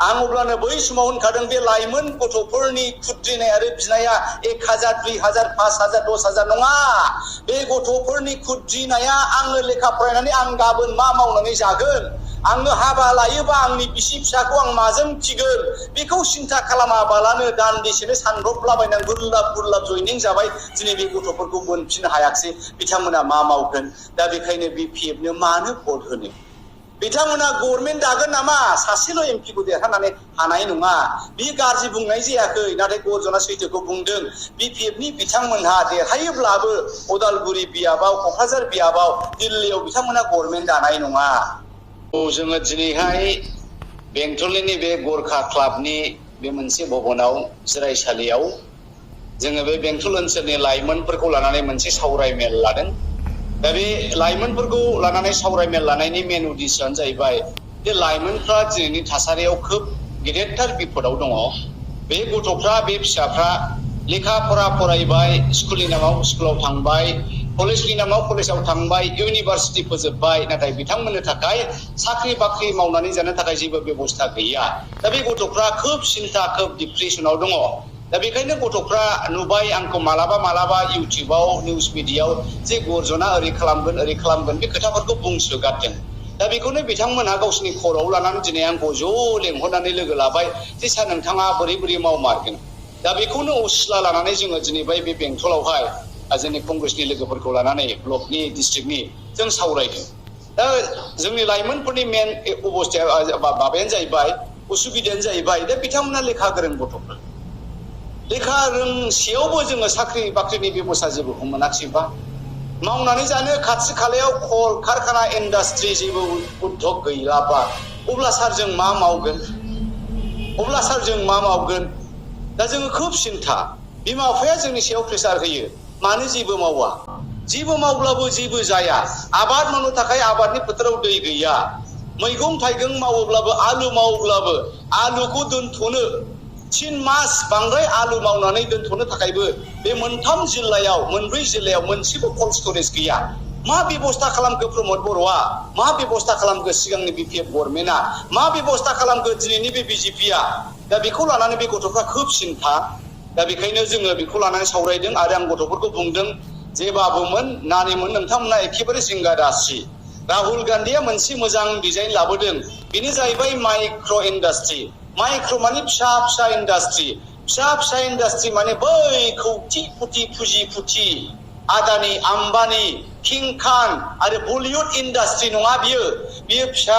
आं अब्लानो बै समाव होनखादों बे लाइमोन गथ'फोरनि खुद्रिनाय आरो बिनाया 1000 2000 5000 10000 नङा। बे गथ'फोरनि खुद्रिनाया आङो लेखा फरायनानै आं गाबोन मा मावनानै जागोन, आङो हाबा लायोबा आंनि बिसि फिसाखौ आं माजों फिगोन, बेखौ सिन्था खालामाबालानो दान्दिसेनो सानब्रबलाबायनानै गुरलाब जयनिं जाबाय दिनै बे गथ'फोरखौ मोनफिननो हायाखिसै। बिथांमोना मा मावगोन? दा बेखायनो BPFनो मानो भट होनो? बिथांमोना गभर्नमेन्ट दागोन नामा? सासेल' एमपिखौ देरहानानै हानाय नङा। बे गाज्रि बुंनाय जायाखै, नाथाय गर्जना सैथोखौ बुंदों। BPFनि बिथांमोनहा देरहायोब्लाबो उदालगुरि बियाबाव, क'क्राझार बियाबाव, दिल्लीयाव बिथांमोना गभर्नमेन्ट दानाय नङा। जोङो दिनैहाय बेंटलनि बे गरखा क्लाबनि बे मोनसे भबनाव जिरायसालियाव जोङो बे बेंटल ओनसोलनि लाइमोनफोरखौ लानानै मोनसे सावरायमेल लादों। दा बे लाइमोनफोरखौ लानानै सावरायमेल लानायनि मेन उद्देश्यआनो जाहैबाय जे लाइमोनफ्रा दिनैनि थासारियाव खोब गेदेरथार बिपदाव दङ। बे गथ'फ्रा, बे फिसाफ्रा लेखा फरा फरायबाय, स्कुलनि नामाव स्कुलाव थांबाय, कलेजनि नामाव कलेजाव थांबाय, इउनिभार्सिटि फोजोबबाय, नाथाय बिथांमोननो थाखाय साख्रि बाख्रि मावनानै जानो थाखाय जेबो बेबस्था गैया। दा बे गथ'फ्रा खोब सिन्था, खोब डिप्रेसनाव दङ। दा बेखायनो गथ'फ्रा नुबाय आंखौ मालाबा इउटिउबाव, निउस मिडियायाव जे गर्जना ओरै खालामगोन बे खोथाफोरखौ बुंसोगारदों। दा बेखौनो बिथांमोनहा गावसिनि खर'आव लानानै दिनै आंखौ ज' लेंहरनानै लोगो लाबाय जे सार नोंथाङा बोरै मावमारगोन। दा बेखौनो असिला लानानै जोङो दिनै बे बेंटलावहाय जोंनि कंग्रेसनि लोगोफोरखौ लानानै ब्लकनि, डिस्ट्रिक्टनि जों सावरायदों। दा जोंनि लाइमोनफोरनि मेन अबस्थाया माबायानो जाहैबाय, उसुबिदायानो जाहैबाय दा बिथांमोना लेखा गोरों गथ'फोर, लेखा रोंसेयावबो जोङो साख्रि बाख्रिनि बेबस्था जेबोखौ मोनाखिसैबा, मावनानै जानो खाथि खालायाव कल कारखाना इन्डास्ट्रि जेबो उद्योग गैलाबा, अब्ला सार जों मा मावगोन? दा जोङो खोब सिन्था। बिमा बिफाया जोंनि सायाव प्रेसार होयो, मानो जेबो मावा? जेबो मावब्लाबो जेबो जाया। आबाद मावनो थाखाय आबादनि फोथाराव दै गैया। मैगं थाइगं मावोब्लाबो, आलु मावोब्लाबो आलुखौ दोनथ'नो 3 मास बांद्राय आलु मावनानै दोनथ'नो थाखायबो बे मोनथाम जिल्लायाव, मोनब्रै जिल्लायाव मोनसेबो कल्ड स्टरेज गैया। मा बेबस्था खालामखो प्रमद बर'आ? मा बेबस्था खालामखो सिगांनि BPF गभर्नमेन्टआ? मा बेबस्था खालामखो दिनैनि बे BJPआ? दा बेखौ लानानै बे गथ'फ्रा खोब सिन्था। दा बेखायनो जोङो बेखौ लानानै सावरायदों आरो आं गथ'फोरखौ बुंदों जे बाबुमोन, नानिमोन, नोंथांमोना एखेबारे जिंगा दासि। राहुल गान्धीया मोनसे मोजां डिजाइन लाबोदों, बेनो जाहैबाय माइक्र' इन्डास्ट्रि। माइक्र' माने फिसा इन्डास्ट्रि माने बै खौथि कोथि फुजि आदानि, आम्बानी, किं खान आरो बलिउड इन्डास्ट्रि नङा बियो। बियो फिसा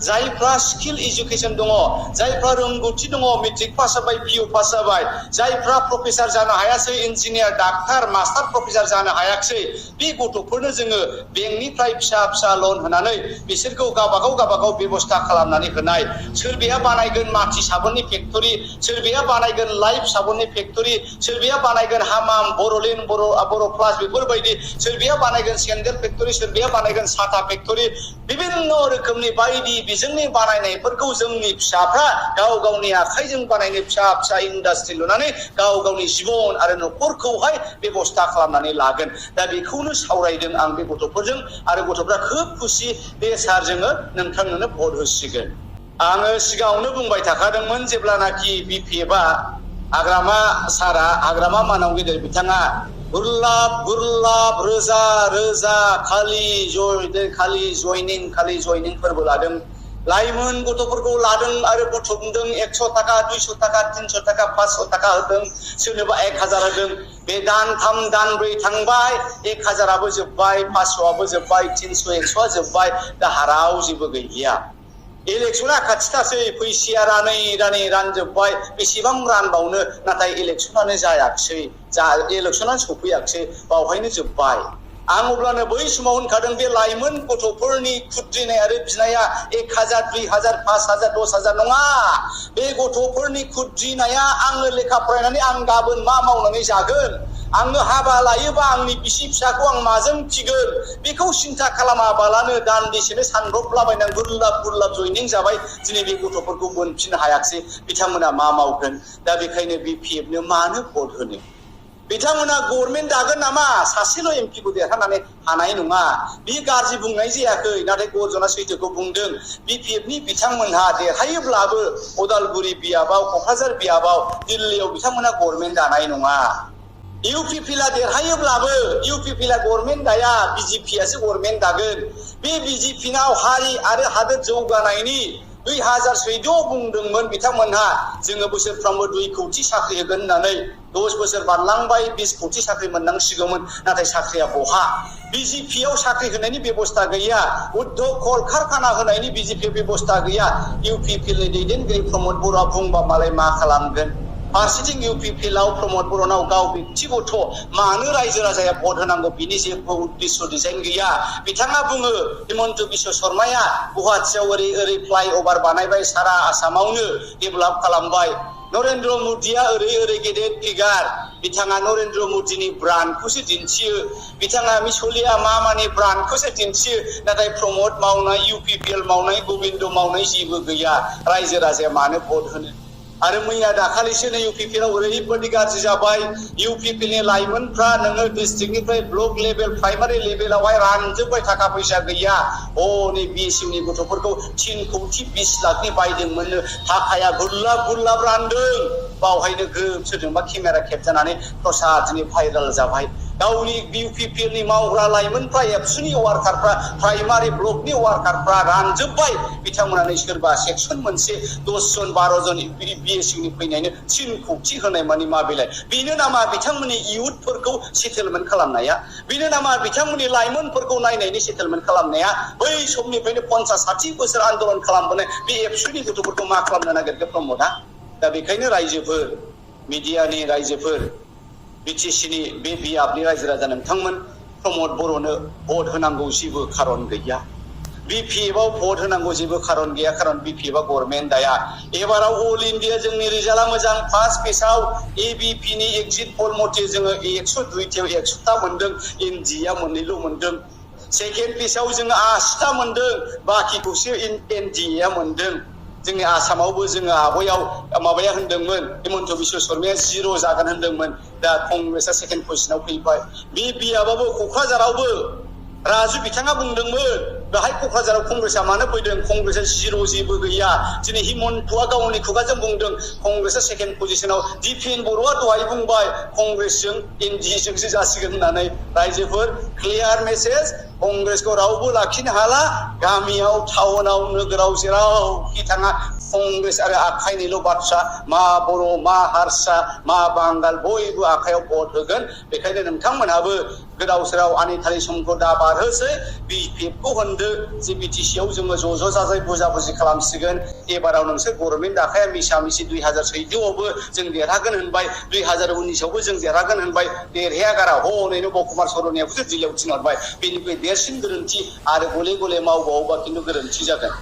जायफ्रा स्किल इडुकेसन दङ, जायफ्रा रोंगौथि दङ, मेट्रिक पास जाबाय, PU पास जाबाय, जायफ्रा प्रफेसार जानो हायासै, इन्जिनियार, डाक्टार, मास्टार प्रफेसार जानो हायाखिसै, बे गथ'फोरनो जोङो बेंकनिफ्राय फिसा लन होनानै बिसोरखौ गावबागाव बेबस्था खालामनानै होनाय। सोरबाया बानायगोन माथि साबोननि फेक्टरि, सोरबाया बानायगोन लाइफ साबोननि फेक्टरि, सोरबाया बानायगोन हामाम, बर'लिन, बर' प्लास बेफोरबायदि, सोरबाया बानायगोन सेन्देल फेक्टरि, सोरबाया बानायगोन साथा फेक्टरि, बिभिन्न रोखोमनि बायदि बिजोंनि बानायनायफोरखौ जोंनि फिसाफ्रा गाव गावनि आखाइजों बानायनो फिसा इन्डास्ट्रि लुनानै गाव गावनि जिबन आरो न'खरखौहाय बेबस्था खालामनानै लागोन। दा बेखौनो सावरायदों आं बे गथ'फोरजों, आरो गथ'फ्रा खोब खुसि दे सार जोङो नोंथांनोनो भट होसिगोन। आङो सिगाङावनो बुंबाय थाखादोंमोन, जेब्लानाखि BPFआ हाग्रामा मानाव गेदेर बिथाङा गुरलाब रोजा खालि जयनिं फोरबो लादों, लाइमोन गथ'फोरखौ लादों आरो बुथुमदों। 100 थाखा, 200 थाखा, 300 थाखा, 500 थाखा होदों, सोरनोबा 1000 होदों। बे दान-3 दान-4 थांबाय, 1000आबो जोब्बाय, 500आबो जोब्बाय, 300 100आ जोब्बाय। दा हाराव जेबो गैलिया। इलेक्सना खाथिथारसै, फैसाया रानै रानजोब्बाय, बेसेबां रानबावनो? नाथाय इलेक्सनानो जायाखिसै, इलेक्सनानो सफैयाखिसै, बावहायनो जोब्बाय। आं अब्लानो बै समाव होनखादों बे लाइमोन गथ'फोरनि खुद्रिनाय आरो बिनाया 1000 2000 5000 10000 नङा। बे गथ'फोरनि खुद्रिनाया आङो लेखा फरायनानै आं गाबोन मा मावनानै जागोन, आङो हाबा लायोबा आंनि बिसि फिसाखौ आं माजों फिगोन, बेखौ सिन्था खालामाबालानो दान्दिसेनो सानब्रबलाबायनानै गुरलाब जयनिं जाबाय दिनै बे गथ'फोरखौ मोनफिननो हायाखिसै। बिथांमोना मा मावगोन? दा बेखायनो BPFनो मानो भट होनो? बिथांमोना गभर्नमेन्ट दागोन नामा सासेल' एमपिखौ देरहानानै हानाय नङा बे गाज्रि बुंनाय जायाखै नाथाय गरजना सैथोखौ बुंदों बिपिएफनि बिथांमोनहा देरहायोब्लाबो उदालगुरि बियाबाव क'क्राझार बियाबाव दिल्लीयाव बिथांमोना गभर्नमेन्ट दानाय नङा इउपिपिएलआ देरहायोब्लाबो इउपिपिएलआ गभर्नमेन्ट दाया बिजेपिआसो गभर्नमेन्ट दागोन बे बिजेपिनाव हारि आरो हादोर जौगानायनि 2014 बुंदोंमोन बिथांमोनहा जोङो बोसोरफ्रोमबो 2 कोटी साख्रि होगोन होननानै 10 बोसोर बारलांबाय 20 कोटी साख्रि मोननांसिगौमोन नाथाय साख्रिया बहा बिजेपिआव साख्रि होनायनि बेबस्था गैया उद्योग कलकारखाना होनायनि बिजेपिआव बेबस्था गैया इउपिपिएलनि दैदेनगिरि प्रमद बर'आ बुंबा मालाय मा खालामगोन फारसेथिं इउपिपिएलआव प्रमद बर'नाव गाव व्यक्तिगत मानो रायजो राजाया भट होनांगौ बिनि जेबो उद्देश्य डिजाइन गैया बिथाङा बुङो हिमन्त बिश्व शर्माया गुवाहाटीआव ओरै फ्लाइओभार बानायबाय सारा आसामावनो डेभेलप खालामबाय नरेन्द्र मोदीआ ओरै गेदेर फिगार बिथाङा नरेन्द्र मोदीनि ब्रान्डखौसो दिन्थियो बिथाङा मिसलिया मामानि ब्रान्डखौसो दिन्थियो नाथाय प्रमद मावनाय इउपिपिएल मावनाय गोविन्द मावनाय जेबो गैया रायजो राजाया मानो भट होनो आरो मैया दाखालिसो इउपिपिएलआव ओरैबायदि गाज्रि जाबाय इउपिपिएलनि लाइमोनफ्रा नोङो डिस्ट्रिक्टनिफ्राय ब्लक लेभेल प्राइमारि लेभेलावहाय रानजोब्बाय थाखा फैसा गैया नै बिएसइउनि गथ'फोरखौ 3 कोटी 20 लाखनि बायदोंमोननो थाखाया गुल्लाब रानदों बावहायनो ग्रोब सोरजोंबा केमेरा खेबजानानै प्रसादनि भाइरेल जाबाय गावनि इउपिपिएलनि मावग्रा लाइमोनफ्रा एबसुनि वार्कारफ्रा प्राइमारि ब्लकनि वार्कारफ्रा रानजोब्बाय बिथांमोनानो सोरबा सेक्सन मोनसे 10 जन 12 जन बिएसइउनि फैनायनो 3 कोटी होनाय मानि मा बेलाय बेनो नामा बिथांमोननि इयुथफोरखौ सेटेलमेन्ट खालामनाया बेनो नामा बिथांमोननि लाइमोनफोरखौ नायनायनि सेटेलमेन्ट खालामनाया बै समनिफ्रायनो 50-60 बोसोर आन्दोलन खालामबोनाय बे एबसुनि गथ'फोरखौ मा खालामनो नागिरखो प्रमदआ दा बेखायनो रायजोफोर मिडियानि रायजोफोर बिटिसिनि बे बियाबनि रायजो राजा नोंथांमोन प्रमद बर'नो भट होनांगौ जेबो खारन गैया बिपिएफआव भट होनांगौ जेबो खारन गैया खारन बिपिएफआ गभर्नमेन्ट दाया एबाराव अल इन्डिया जोंनि रिजाल्टआ मोजां फार्स्ट पेजआव एबिपिनि एग्जिट पल मथे जोङो 102 100टा मोनदों एनडिएआ मोननैल' मोनदों सेकेन्ड पेजआव जोङो 80टा मोनदों बाखिखौसो एनडिएआ मोनदों जोंनि आसामावबो जोङो आबयाव माबाया होनदोंमोन हिमन्त बिश्व शर्माया 0 जागोन होनदोंमोन दा कंग्रेसआ सेकेन्ड पजिशनाव फैबाय बे बियाबाबो क'क्राझारावबो राजु बिथाङा बुंदोंमोन बेहाय क'क्राझाराव कंग्रेसआ मानो फैदों कंग्रेसआ 0 जेबो गैया दिनै हिमन्तआ गावनि खुगाजों बुंदों कंग्रेसआ सेकेन्ड पजिशनाव दिपेन बर'आ दहाय बुंबाय कंग्रेसजों एनडिएजोंसो जासिगोन होननानै रायजोफोर क्लियार मेसेज कंग्रेसखौ रावबो लाखिनो हाला गामियाव टाउनाव नोगोराव जेरावखि थाङा कंग्रेस आरो आखाइनिल' बाथ्रा मा बर' मा हारसा मा बांगाल बयबो आखायाव भट होगोन बेखायनो नोंथांमोनहाबो गोदाव सोराव आनिथानि समखौ दा बारहोसै बिपिएफखौ होनदो जे बिटिसिआव जोङो ज' जाजाय बुजा बुजि खालामसिगोन एबाराव नोंसोर गभर्नमेन्ट दाखाया मिसा मिसि 2014आवबो जों देरहागोन होनबाय 2019आवबो जों देरहागोन होनबाय देरहाया गारा हनैनो बकुमार सर'नियाखौसो दिल्लीयाव थिनहरबाय बेनिफ्राय देरसिन गोरोन्थि आरो गले गले मावबावोबा खिन्थु गोरोन्थि जागोन